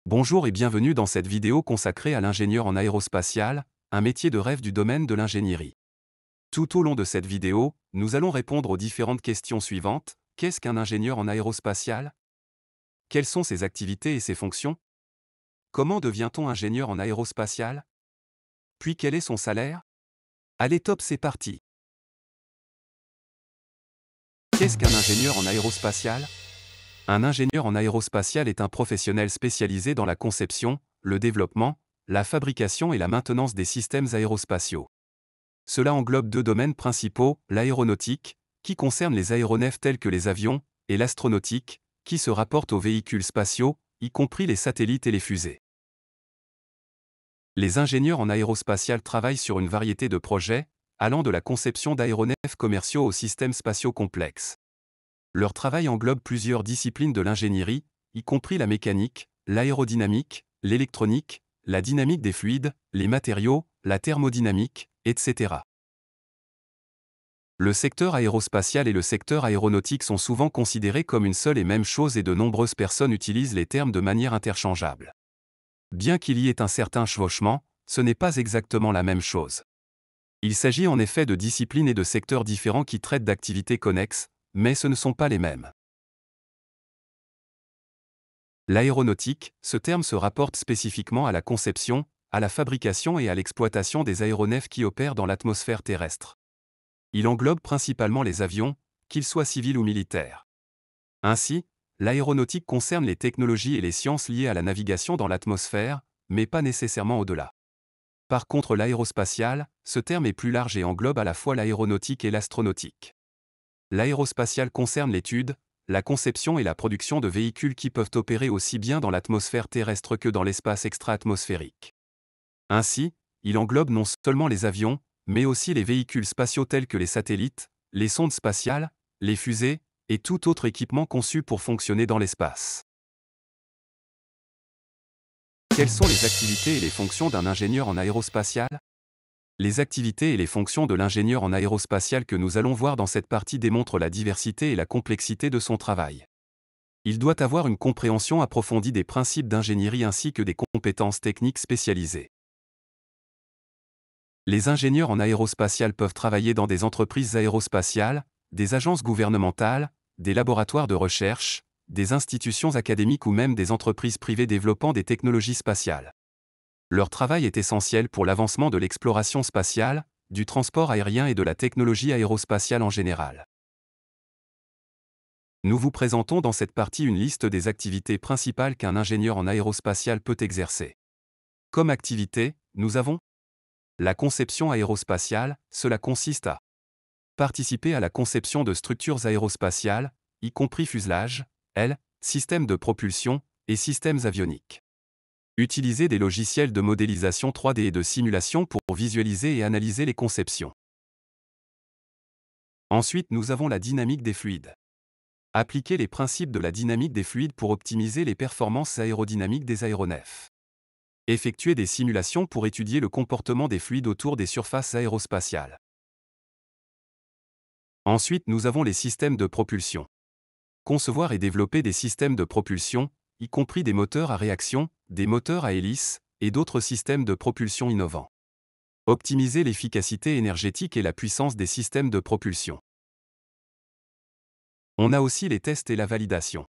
Bonjour et bienvenue dans cette vidéo consacrée à l'ingénieur en aérospatial, un métier de rêve du domaine de l'ingénierie. Tout au long de cette vidéo, nous allons répondre aux différentes questions suivantes. Qu'est-ce qu'un ingénieur en aérospatial? Quelles sont ses activités et ses fonctions? Comment devient-on ingénieur en aérospatial? Puis quel est son salaire? Allez top, c'est parti! Qu'est-ce qu'un ingénieur en aérospatial? Un ingénieur en aérospatial est un professionnel spécialisé dans la conception, le développement, la fabrication et la maintenance des systèmes aérospatiaux. Cela englobe deux domaines principaux, l'aéronautique, qui concerne les aéronefs tels que les avions, et l'astronautique, qui se rapporte aux véhicules spatiaux, y compris les satellites et les fusées. Les ingénieurs en aérospatial travaillent sur une variété de projets, allant de la conception d'aéronefs commerciaux aux systèmes spatiaux complexes. Leur travail englobe plusieurs disciplines de l'ingénierie, y compris la mécanique, l'aérodynamique, l'électronique, la dynamique des fluides, les matériaux, la thermodynamique, etc. Le secteur aérospatial et le secteur aéronautique sont souvent considérés comme une seule et même chose et de nombreuses personnes utilisent les termes de manière interchangeable. Bien qu'il y ait un certain chevauchement, ce n'est pas exactement la même chose. Il s'agit en effet de disciplines et de secteurs différents qui traitent d'activités connexes, mais ce ne sont pas les mêmes. L'aéronautique, ce terme se rapporte spécifiquement à la conception, à la fabrication et à l'exploitation des aéronefs qui opèrent dans l'atmosphère terrestre. Il englobe principalement les avions, qu'ils soient civils ou militaires. Ainsi, l'aéronautique concerne les technologies et les sciences liées à la navigation dans l'atmosphère, mais pas nécessairement au-delà. Par contre, l'aérospatial, ce terme est plus large et englobe à la fois l'aéronautique et l'astronautique. L'aérospatial concerne l'étude, la conception et la production de véhicules qui peuvent opérer aussi bien dans l'atmosphère terrestre que dans l'espace extra-atmosphérique. Ainsi, il englobe non seulement les avions, mais aussi les véhicules spatiaux tels que les satellites, les sondes spatiales, les fusées, et tout autre équipement conçu pour fonctionner dans l'espace. Quelles sont les activités et les fonctions d'un ingénieur en aérospatial? Les activités et les fonctions de l'ingénieur en aérospatial que nous allons voir dans cette partie démontrent la diversité et la complexité de son travail. Il doit avoir une compréhension approfondie des principes d'ingénierie ainsi que des compétences techniques spécialisées. Les ingénieurs en aérospatial peuvent travailler dans des entreprises aérospatiales, des agences gouvernementales, des laboratoires de recherche, des institutions académiques ou même des entreprises privées développant des technologies spatiales. Leur travail est essentiel pour l'avancement de l'exploration spatiale, du transport aérien et de la technologie aérospatiale en général. Nous vous présentons dans cette partie une liste des activités principales qu'un ingénieur en aérospatial peut exercer. Comme activité, nous avons la conception aérospatiale. Cela consiste à participer à la conception de structures aérospatiales, y compris fuselage, ailes, systèmes de propulsion et systèmes avioniques. Utiliser des logiciels de modélisation 3D et de simulation pour visualiser et analyser les conceptions. Ensuite, nous avons la dynamique des fluides. Appliquer les principes de la dynamique des fluides pour optimiser les performances aérodynamiques des aéronefs. Effectuer des simulations pour étudier le comportement des fluides autour des surfaces aérospatiales. Ensuite, nous avons les systèmes de propulsion. Concevoir et développer des systèmes de propulsion, y compris des moteurs à réaction, des moteurs à hélice, et d'autres systèmes de propulsion innovants. Optimiser l'efficacité énergétique et la puissance des systèmes de propulsion. On a aussi les tests et la validation.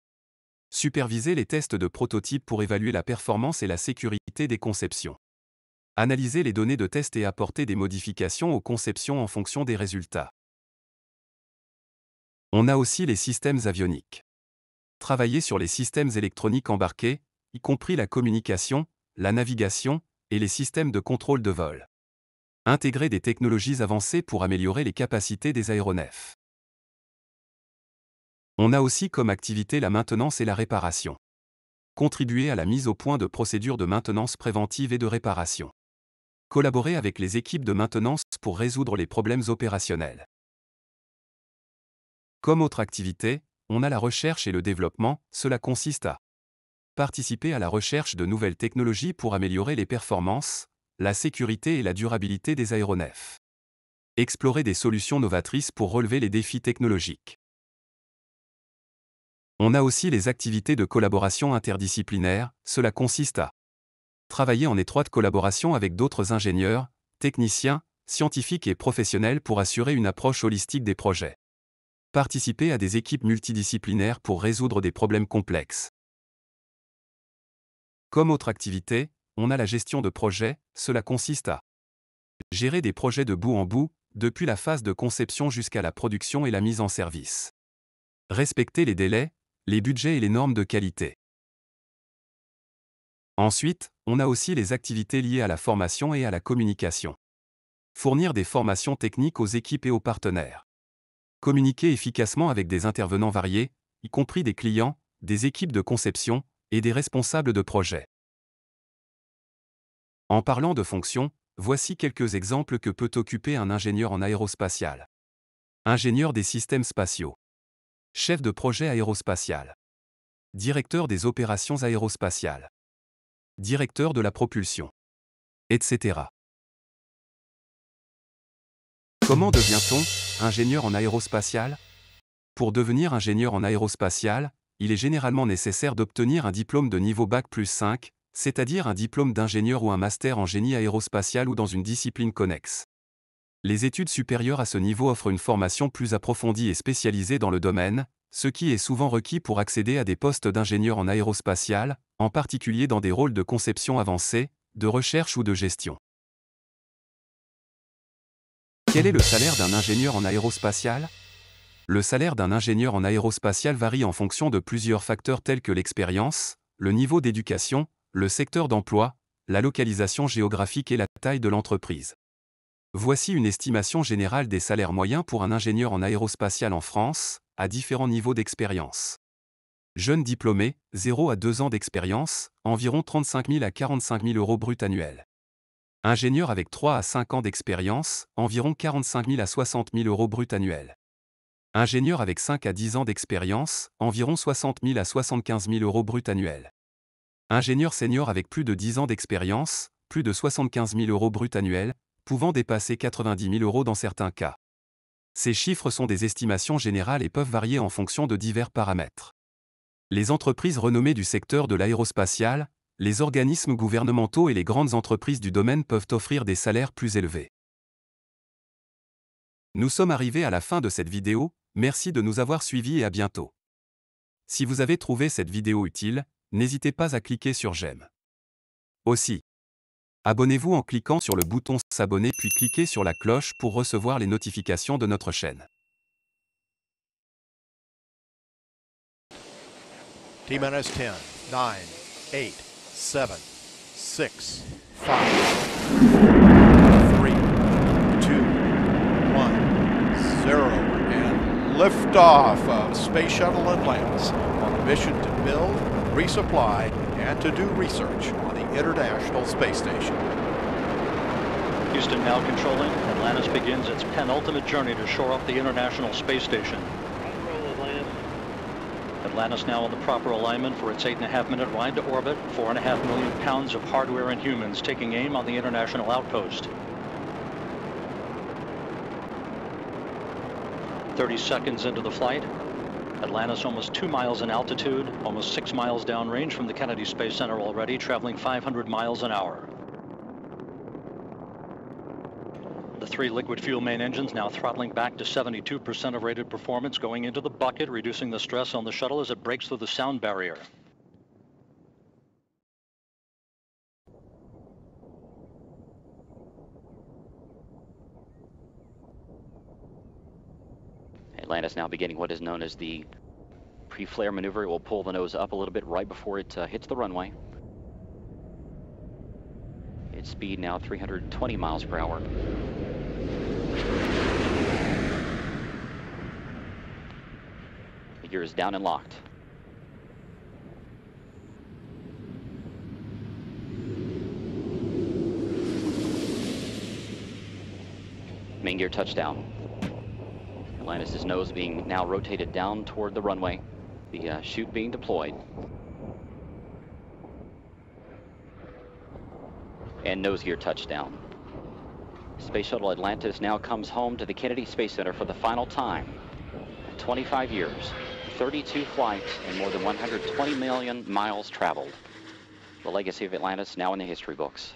Superviser les tests de prototypes pour évaluer la performance et la sécurité des conceptions. Analyser les données de test et apporter des modifications aux conceptions en fonction des résultats. On a aussi les systèmes avioniques. Travailler sur les systèmes électroniques embarqués, y compris la communication, la navigation et les systèmes de contrôle de vol. Intégrer des technologies avancées pour améliorer les capacités des aéronefs. On a aussi comme activité la maintenance et la réparation. Contribuer à la mise au point de procédures de maintenance préventive et de réparation. Collaborer avec les équipes de maintenance pour résoudre les problèmes opérationnels. Comme autre activité, on a la recherche et le développement. Cela consiste à participer à la recherche de nouvelles technologies pour améliorer les performances, la sécurité et la durabilité des aéronefs. Explorer des solutions novatrices pour relever les défis technologiques. On a aussi les activités de collaboration interdisciplinaire, cela consiste à travailler en étroite collaboration avec d'autres ingénieurs, techniciens, scientifiques et professionnels pour assurer une approche holistique des projets. Participer à des équipes multidisciplinaires pour résoudre des problèmes complexes. Comme autre activité, on a la gestion de projets, cela consiste à gérer des projets de bout en bout, depuis la phase de conception jusqu'à la production et la mise en service. Respecter les délais, les budgets et les normes de qualité. Ensuite, on a aussi les activités liées à la formation et à la communication. Fournir des formations techniques aux équipes et aux partenaires. Communiquer efficacement avec des intervenants variés, y compris des clients, des équipes de conception et des responsables de projet. En parlant de fonctions, voici quelques exemples que peut occuper un ingénieur en aérospatial. Ingénieur des systèmes spatiaux. Chef de projet aérospatial. Directeur des opérations aérospatiales. Directeur de la propulsion. Etc. Comment devient-on ingénieur en aérospatial? Pour devenir ingénieur en aérospatial, il est généralement nécessaire d'obtenir un diplôme de niveau Bac+5, c'est-à-dire un diplôme d'ingénieur ou un master en génie aérospatial ou dans une discipline connexe. Les études supérieures à ce niveau offrent une formation plus approfondie et spécialisée dans le domaine, ce qui est souvent requis pour accéder à des postes d'ingénieur en aérospatial, en particulier dans des rôles de conception avancée, de recherche ou de gestion. Quel est le salaire d'un ingénieur en aérospatial? Le salaire d'un ingénieur en aérospatial varie en fonction de plusieurs facteurs tels que l'expérience, le niveau d'éducation, le secteur d'emploi, la localisation géographique et la taille de l'entreprise. Voici une estimation générale des salaires moyens pour un ingénieur en aérospatial en France, à différents niveaux d'expérience. Jeune diplômé, 0 à 2 ans d'expérience, environ 35 000 à 45 000 euros bruts annuels. Ingénieur avec 3 à 5 ans d'expérience, environ 45 000 à 60 000 euros bruts annuels. Ingénieur avec 5 à 10 ans d'expérience, environ 60 000 à 75 000 euros bruts annuels. Ingénieur senior avec plus de 10 ans d'expérience, plus de 75 000 euros bruts annuels, pouvant dépasser 90 000 euros dans certains cas. Ces chiffres sont des estimations générales et peuvent varier en fonction de divers paramètres. Les entreprises renommées du secteur de l'aérospatial, les organismes gouvernementaux et les grandes entreprises du domaine peuvent offrir des salaires plus élevés. Nous sommes arrivés à la fin de cette vidéo, merci de nous avoir suivis et à bientôt. Si vous avez trouvé cette vidéo utile, n'hésitez pas à cliquer sur j'aime. Aussi, abonnez-vous en cliquant sur le bouton s'abonner puis cliquez sur la cloche pour recevoir les notifications de notre chaîne. T-minus 10, 9, 8, 7, 6, 5, 3, 2, 1, 0, and liftoff of Space Shuttle Atlantis on a mission to build, resupply, and to do research on the International Space Station. Houston now controlling. Atlantis begins its penultimate journey to shore up the International Space Station. Atlantis now in the proper alignment for its 8.5-minute ride to orbit, 4.5 million pounds of hardware and humans taking aim on the International Outpost. 30 seconds into the flight, Atlantis almost 2 miles in altitude, almost 6 miles downrange from the Kennedy Space Center already, traveling 500 miles an hour. The 3 liquid fuel main engines now throttling back to 72% of rated performance, going into the bucket, reducing the stress on the shuttle as it breaks through the sound barrier. Atlantis now beginning what is known as the pre-flare maneuver. It will pull the nose up a little bit right before it hits the runway. Its speed now 320 miles per hour. The gear is down and locked. Main gear touchdown. Atlantis' nose being now rotated down toward the runway. The chute being deployed. And nose gear touchdown. Space Shuttle Atlantis now comes home to the Kennedy Space Center for the final time. 25 years. 32 flights and more than 120 million miles traveled. The legacy of Atlantis now in the history books.